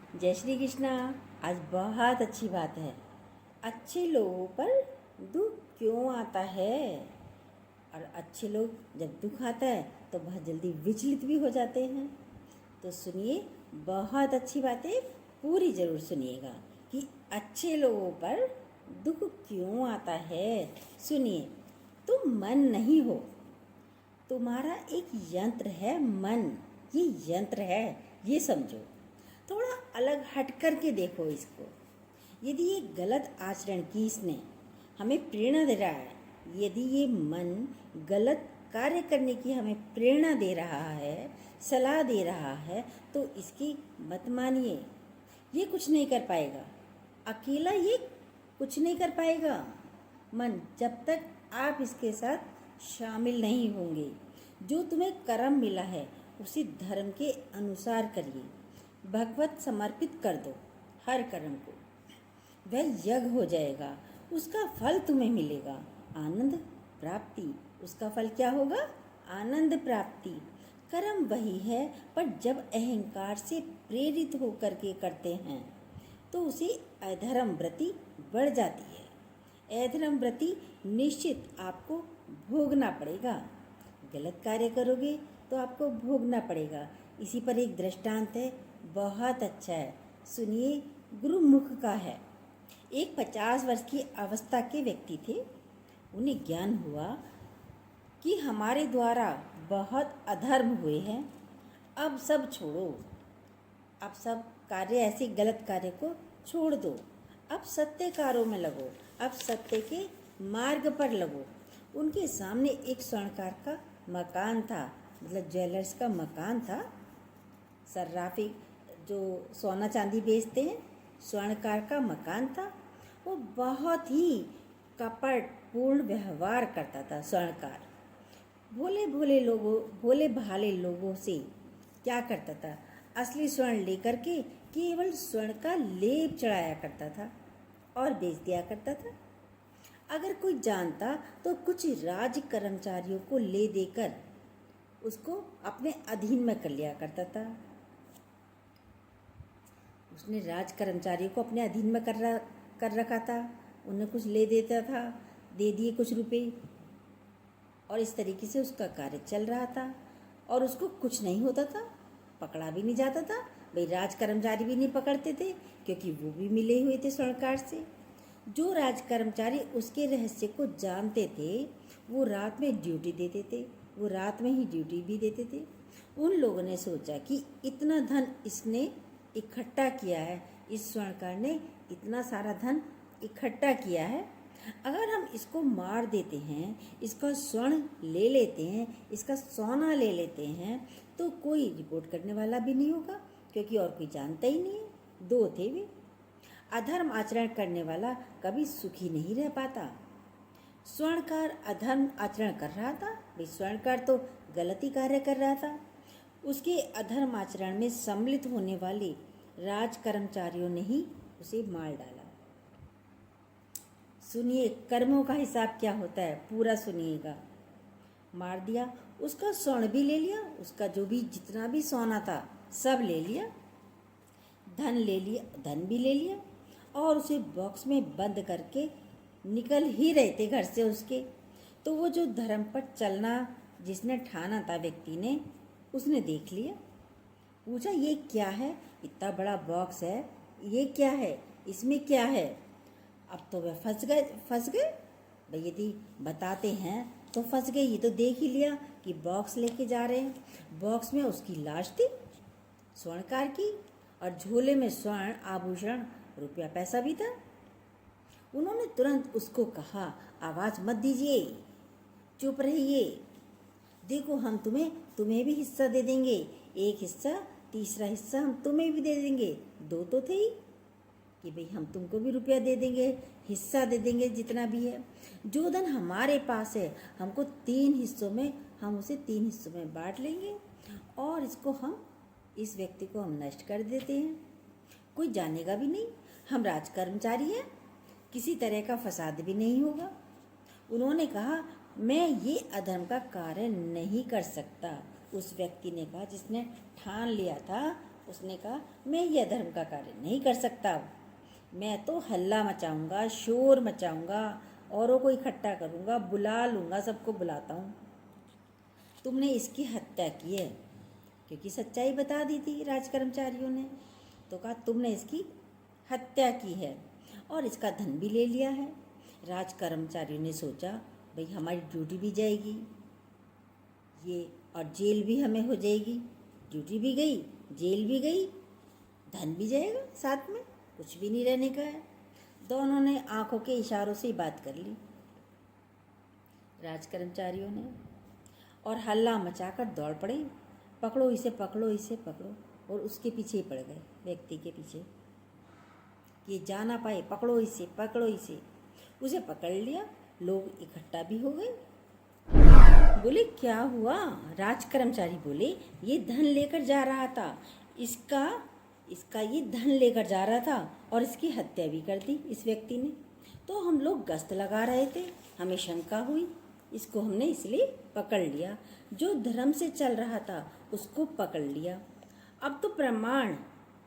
जय श्री कृष्णा। आज बहुत अच्छी बात है। अच्छे लोगों पर दुख क्यों आता है? और अच्छे लोग जब दुख आता है तो बहुत जल्दी विचलित भी हो जाते हैं। तो सुनिए, बहुत अच्छी बातें पूरी ज़रूर सुनिएगा कि अच्छे लोगों पर दुख क्यों आता है। सुनिए, तुम मन नहीं हो, तुम्हारा एक यंत्र है मन। ये यंत्र है, ये समझो। थोड़ा अलग हट कर के देखो इसको। यदि ये गलत आचरण की इसने हमें प्रेरणा दे रहा है, यदि ये मन गलत कार्य करने की हमें प्रेरणा दे रहा है, सलाह दे रहा है, तो इसकी मत मानिए। ये कुछ नहीं कर पाएगा, अकेला ये कुछ नहीं कर पाएगा मन, जब तक आप इसके साथ शामिल नहीं होंगे। जो तुम्हें कर्म मिला है उसी धर्म के अनुसार करिए। भगवत समर्पित कर दो हर कर्म को, वह यज्ञ हो जाएगा। उसका फल तुम्हें मिलेगा, आनंद प्राप्ति। उसका फल क्या होगा? आनंद प्राप्ति। कर्म वही है, पर जब अहंकार से प्रेरित होकर के करते हैं तो उसे अधर्म वृत्ति बढ़ जाती है। अधर्म वृत्ति निश्चित आपको भोगना पड़ेगा। गलत कार्य करोगे तो आपको भोगना पड़ेगा। इसी पर एक दृष्टांत है, बहुत अच्छा है, सुनिए। गुरुमुख का है। एक 50 वर्ष की अवस्था के व्यक्ति थे। उन्हें ज्ञान हुआ कि हमारे द्वारा बहुत अधर्म हुए हैं, अब सब छोड़ो। अब सब कार्य, ऐसे गलत कार्य को छोड़ दो। अब सत्य कार्यों में लगो, अब सत्य के मार्ग पर लगो। उनके सामने एक स्वर्णकार का मकान था, मतलब ज्वेलर्स का मकान था। सर्राफी जो सोना चांदी बेचते हैं, स्वर्णकार का मकान था। वो बहुत ही कपटपूर्ण व्यवहार करता था स्वर्णकार। भोले भाले लोगों से क्या करता था? असली स्वर्ण लेकर के केवल स्वर्ण का लेप चढ़ाया करता था और बेच दिया करता था। अगर कोई जानता तो कुछ राज कर्मचारियों को ले देकर उसको अपने अधीन में कर लिया करता था। उसने राज कर्मचारियों को अपने अधीन में कर रखा था। उन्हें कुछ ले देता था, दे दिए कुछ रुपए, और इस तरीके से उसका कार्य चल रहा था। और उसको कुछ नहीं होता था, पकड़ा भी नहीं जाता था। भाई राज कर्मचारी भी नहीं पकड़ते थे, क्योंकि वो भी मिले हुए थे स्वर्णकार से। जो राज कर्मचारी उसके रहस्य को जानते थे वो रात में ड्यूटी देते थे, वो रात में ही ड्यूटी भी देते थे। उन लोगों ने सोचा कि इतना धन इसने इकट्ठा किया है, इस स्वर्णकार ने इतना सारा धन इकट्ठा किया है, अगर हम इसको मार देते हैं, इसका स्वर्ण ले लेते हैं, इसका सोना ले लेते हैं, तो कोई रिपोर्ट करने वाला भी नहीं होगा, क्योंकि और कोई जानता ही नहीं है। दो थे वे। अधर्म आचरण करने वाला कभी सुखी नहीं रह पाता। स्वर्णकार अधर्म आचरण कर रहा था, भाई स्वर्णकार तो गलती कार्य कर रहा था। उसके अधर्म आचरण में सम्मिलित होने वाले राज कर्मचारियों ने ही उसे मार डाला। सुनिए, कर्मों का हिसाब क्या होता है, पूरा सुनिएगा। मार दिया, उसका स्वर्ण भी ले लिया, उसका जो भी जितना भी सोना था सब ले लिया, धन ले लिया, धन भी ले लिया, और उसे बॉक्स में बंद करके निकल ही रहे थे घर से उसके। तो वो जो धर्म पर चलना जिसने ठाना था व्यक्ति ने, उसने देख लिया, पूछा ये क्या है? इतना बड़ा बॉक्स है, ये क्या है, इसमें क्या है? अब तो वह फंस गए। भाई यदि बताते हैं तो फंस गए। ये तो देख ही लिया कि बॉक्स लेके जा रहे हैं। बॉक्स में उसकी लाश थी स्वर्णकार की, और झोले में स्वर्ण आभूषण, रुपया पैसा भी था। उन्होंने तुरंत उसको कहा, आवाज़ मत दीजिए, चुप रहिए, देखो हम तुम्हें भी हिस्सा दे देंगे, एक हिस्सा, तीसरा हिस्सा हम तुम्हें भी दे देंगे। दो तो थे ही कि भाई हम तुमको भी रुपया दे देंगे, हिस्सा दे देंगे जितना भी है। जो धन हमारे पास है हमको 3 हिस्सों में, हम उसे 3 हिस्सों में बांट लेंगे, और इसको हम, इस व्यक्ति को हम नष्ट कर देते हैं, कोई जानेगा भी नहीं, हम राज कर्मचारी हैं, किसी तरह का फसाद भी नहीं होगा। उन्होंने कहा, मैं ये अधर्म का कार्य नहीं कर सकता। उस व्यक्ति ने कहा जिसने ठान लिया था उसने कहा, मैं ये अधर्म का कार्य नहीं कर सकता। मैं तो हल्ला मचाऊंगा, शोर मचाऊंगा, औरों को इकट्ठा करूंगा, बुला लूँगा, सबको बुलाता हूँ। तुमने इसकी हत्या की है, क्योंकि सच्चाई बता दी थी राजकर्मचारियों ने। तो कहा, तुमने इसकी हत्या की है और इसका धन भी ले लिया है। राजकर्मचारियों ने सोचा, भाई हमारी ड्यूटी भी जाएगी ये, और जेल भी हमें हो जाएगी। ड्यूटी भी गई, जेल भी गई, धन भी जाएगा साथ में, कुछ भी नहीं रहने का है। दोनों ने आंखों के इशारों से ही बात कर ली राजकर्मचारियों ने, और हल्ला मचाकर दौड़ पड़े, पकड़ो इसे, पकड़ो इसे, पकड़ो। और उसके पीछे ही पड़ गए, व्यक्ति के पीछे, ये जा ना पाए, पकड़ो इसे, पकड़ो इसे। उसे पकड़ लिया, लोग इकट्ठा भी हो गए। बोले, क्या हुआ? राजकर्मचारी बोले, ये धन लेकर जा रहा था, इसका ये धन लेकर जा रहा था और इसकी हत्या भी कर दी इस व्यक्ति ने। तो हम लोग गश्त लगा रहे थे, हमें शंका हुई, इसको हमने इसलिए पकड़ लिया। जो धर्म से चल रहा था उसको पकड़ लिया। अब तो प्रमाण,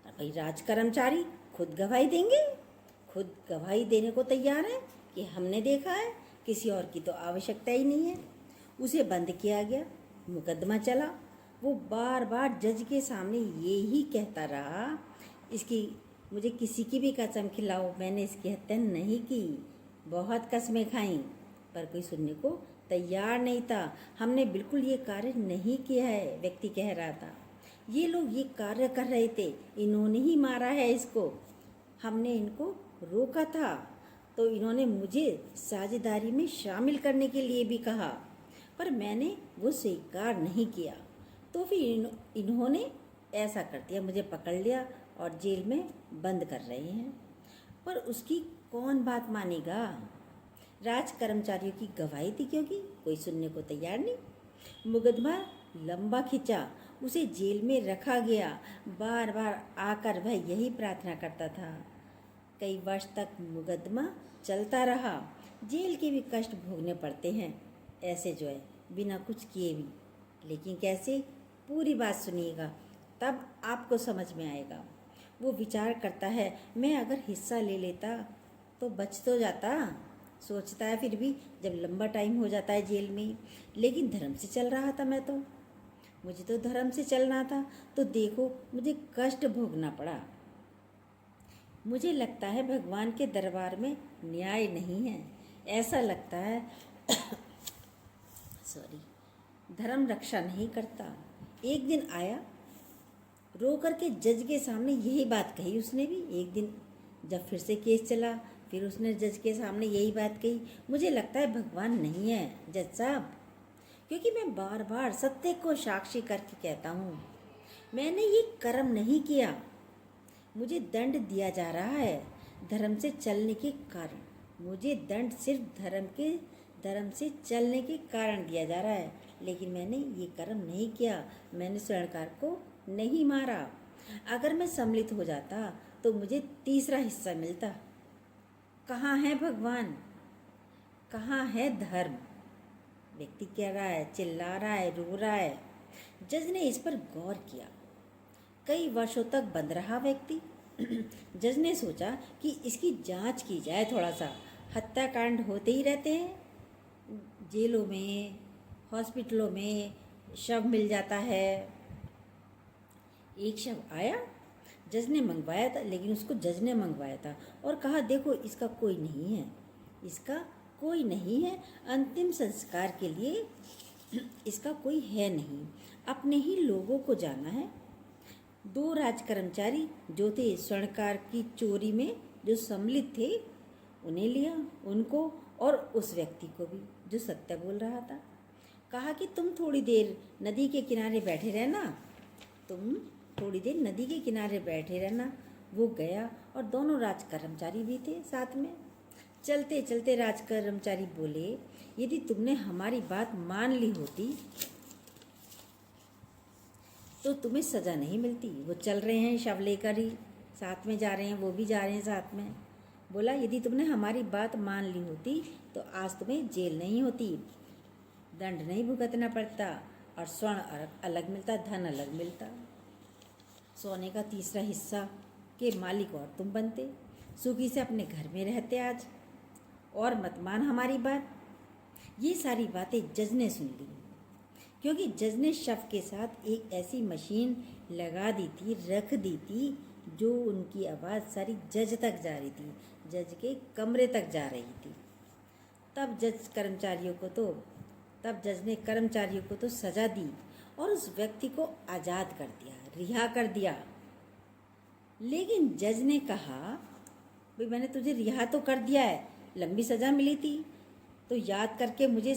भाई राजकर्मचारी खुद गवाही देंगे, खुद गवाही देने को तैयार है कि हमने देखा है, किसी और की तो आवश्यकता ही नहीं है। उसे बंद किया गया, मुकदमा चला। वो बार बार जज के सामने यही कहता रहा, मुझे किसी की भी कसम खिलाओ, मैंने इसकी हत्या नहीं की। बहुत कस्में खाई, पर कोई सुनने को तैयार नहीं था। हमने बिल्कुल ये कार्य नहीं किया है, व्यक्ति कह रहा था। ये लोग ये कार्य कर रहे थे, इन्होंने ही मारा है इसको, हमने इनको रोका था, तो इन्होंने मुझे साझेदारी में शामिल करने के लिए भी कहा, पर मैंने वो स्वीकार नहीं किया। तो फिर इन्होंने ऐसा कर दिया, मुझे पकड़ लिया और जेल में बंद कर रहे हैं। पर उसकी कौन बात मानेगा? राजकर्मचारियों की गवाही थी, क्योंकि कोई सुनने को तैयार नहीं। मुकदमा लंबा खिंचा, उसे जेल में रखा गया। बार बार आकर वह यही प्रार्थना करता था। कई वर्ष तक मुकदमा चलता रहा। जेल के भी कष्ट भोगने पड़ते हैं ऐसे जो है, बिना कुछ किए भी। लेकिन कैसे? पूरी बात सुनिएगा, तब आपको समझ में आएगा। वो विचार करता है, मैं अगर हिस्सा ले लेता तो बच तो जाता। सोचता है फिर भी, जब लंबा टाइम हो जाता है जेल में। लेकिन धर्म से चल रहा था मैं, तो मुझे तो धर्म से चलना था, तो देखो मुझे कष्ट भोगना पड़ा। मुझे लगता है भगवान के दरबार में न्याय नहीं है, ऐसा लगता है सॉरी, धर्म रक्षा नहीं करता। एक दिन आया, रो करके जज के सामने यही बात कही उसने भी। एक दिन जब फिर से केस चला, फिर उसने जज के सामने यही बात कही, मुझे लगता है भगवान नहीं है जज साहब, क्योंकि मैं बार बार सत्य को साक्षी करके कहता हूँ, मैंने ये कर्म नहीं किया। मुझे दंड दिया जा रहा है धर्म से चलने के कारण। मुझे दंड सिर्फ धर्म से चलने के कारण दिया जा रहा है, लेकिन मैंने ये कर्म नहीं किया। मैंने स्वर्णकार को नहीं मारा। अगर मैं सम्मिलित हो जाता तो मुझे तीसरा हिस्सा मिलता। कहाँ है भगवान? कहाँ है धर्म? व्यक्ति कह रहा है, चिल्ला रहा है, रो रहा है। जज ने इस पर गौर किया। कई वर्षों तक बंद रहा व्यक्ति। जज ने सोचा कि इसकी जांच की जाए थोड़ा सा। हत्याकांड होते ही रहते हैं जेलों में, हॉस्पिटलों में, शव मिल जाता है। एक शव आया, जज ने मंगवाया था, लेकिन उसको जज ने मंगवाया था और कहा, देखो इसका कोई नहीं है, इसका कोई नहीं है, अंतिम संस्कार के लिए इसका कोई है नहीं, अपने ही लोगों को जाना है। 2 राजकर्मचारी जो थे स्वर्णकार की चोरी में जो सम्मिलित थे, उन्हें लिया, उनको और उस व्यक्ति को भी जो सत्य बोल रहा था। कहा कि तुम थोड़ी देर नदी के किनारे बैठे रहना, तुम थोड़ी देर नदी के किनारे बैठे रहना। वो गया और दोनों राजकर्मचारी भी थे साथ में। चलते चलते राजकर्मचारी बोले, यदि तुमने हमारी बात मान ली होती तो तुम्हें सज़ा नहीं मिलती। वो चल रहे हैं, शव लेकर ही साथ में जा रहे हैं, वो भी जा रहे हैं साथ में। बोला, यदि तुमने हमारी बात मान ली होती तो आज तुम्हें जेल नहीं होती, दंड नहीं भुगतना पड़ता और स्वर्ण अलग मिलता, धन अलग मिलता। सोने का तीसरा हिस्सा के मालिक और तुम बनते, सुखी से अपने घर में रहते आज, और मत मान हमारी बात। ये सारी बातें जज ने सुन ली, क्योंकि जज ने शव के साथ एक ऐसी मशीन लगा दी थी, रख दी थी, जो उनकी आवाज़ सारी जज तक जा रही थी, जज के कमरे तक जा रही थी। तब जज ने कर्मचारियों को तो सज़ा दी और उस व्यक्ति को आज़ाद कर दिया, रिहा कर दिया। लेकिन जज ने कहा, भाई मैंने तुझे रिहा तो कर दिया है, लंबी सज़ा मिली थी, तो याद करके मुझे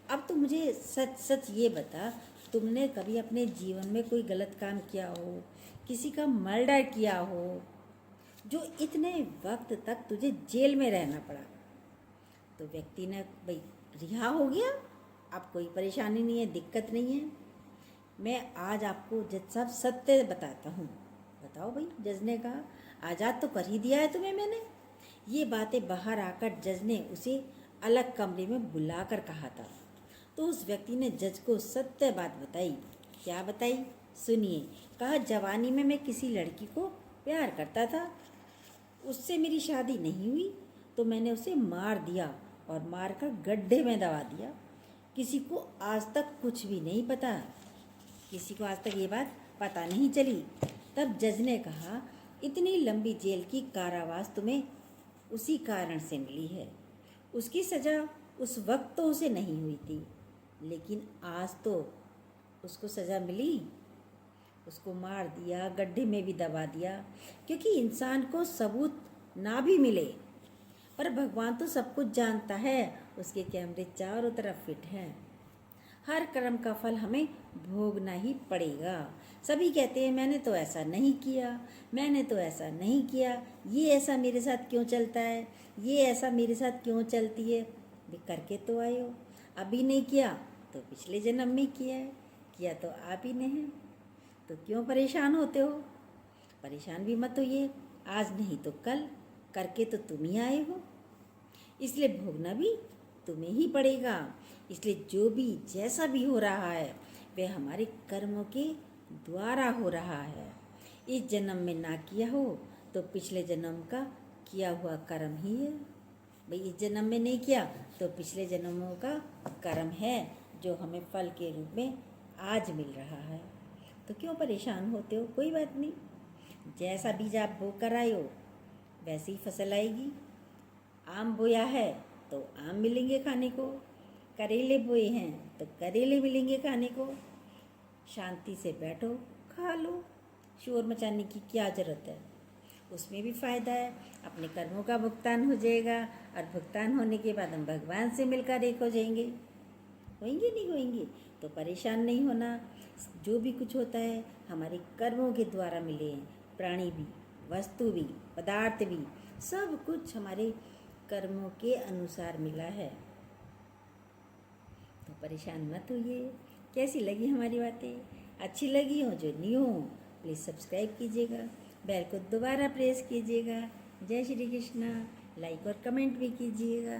अब तो मुझे सच सच ये बता, तुमने कभी अपने जीवन में कोई गलत काम किया हो, किसी का मर्डर किया हो, जो इतने वक्त तक तुझे जेल में रहना पड़ा? तो व्यक्ति ने, भाई रिहा हो गया, अब कोई परेशानी नहीं है, दिक्कत नहीं है, मैं आज आपको जज साहब सत्य बताता हूँ। बताओ भाई, जज ने कहा, आज़ाद तो कर ही दिया है तुम्हें मैंने। ये बातें बाहर आकर जज ने उसे अलग कमरे में बुलाकर कहा था। तो उस व्यक्ति ने जज को सत्य बात बताई। क्या बताई? सुनिए। कहा, जवानी में मैं किसी लड़की को प्यार करता था, उससे मेरी शादी नहीं हुई, तो मैंने उसे मार दिया और मारकर गड्ढे में दबा दिया। किसी को आज तक कुछ भी नहीं पता, किसी को आज तक ये बात पता नहीं चली। तब जज ने कहा, इतनी लंबी जेल की कारावास तुम्हें उसी कारण से मिली है। उसकी सज़ा उस वक्त तो उसे नहीं हुई थी, लेकिन आज तो उसको सज़ा मिली। उसको मार दिया, गड्ढे में भी दबा दिया, क्योंकि इंसान को सबूत ना भी मिले, पर भगवान तो सब कुछ जानता है, उसके कैमरे चारों तरफ फिट हैं। हर कर्म का फल हमें भोगना ही पड़ेगा। सभी कहते हैं, मैंने तो ऐसा नहीं किया, मैंने तो ऐसा नहीं किया, ये ऐसा मेरे साथ क्यों चलता है, ये ऐसा मेरे साथ क्यों चलती है। भी करके तो आए हो, अभी नहीं किया तो पिछले जन्म में किया है, किया तो आप ही ने है, तो क्यों परेशान होते हो? परेशान भी मत होइए, आज नहीं तो कल करके तो तुम ही आए हो, इसलिए भोगना भी तुम्हें ही पड़ेगा। इसलिए जो भी जैसा भी हो रहा है, वह हमारे कर्मों के द्वारा हो रहा है। इस जन्म में ना किया हो तो पिछले जन्म का किया हुआ कर्म ही है। भाई इस जन्म में नहीं किया तो पिछले जन्मों का कर्म है, जो हमें फल के रूप में आज मिल रहा है। तो क्यों परेशान होते हो? कोई बात नहीं, जैसा बीज आप बो कर आए हो वैसी ही फसल आएगी। आम बोया है तो आम मिलेंगे खाने को, करेले बोए हैं तो करेले मिलेंगे खाने को। शांति से बैठो, खा लो, शोर मचाने की क्या ज़रूरत है? उसमें भी फ़ायदा है, अपने कर्मों का भुगतान हो जाएगा, और भुगतान होने के बाद हम भगवान से मिलकर एक हो जाएंगे। होएंगे नहीं होएंगे तो परेशान नहीं होना। जो भी कुछ होता है हमारे कर्मों के द्वारा मिले हैं, प्राणी भी, वस्तु भी, पदार्थ भी, सब कुछ हमारे कर्मों के अनुसार मिला है। तो परेशान मत होइए। कैसी लगी हमारी बातें? अच्छी लगी हो, जो न्यू हो प्लीज़ सब्सक्राइब कीजिएगा, बेल को दोबारा प्रेस कीजिएगा। जय श्री कृष्णा। लाइक और कमेंट भी कीजिएगा।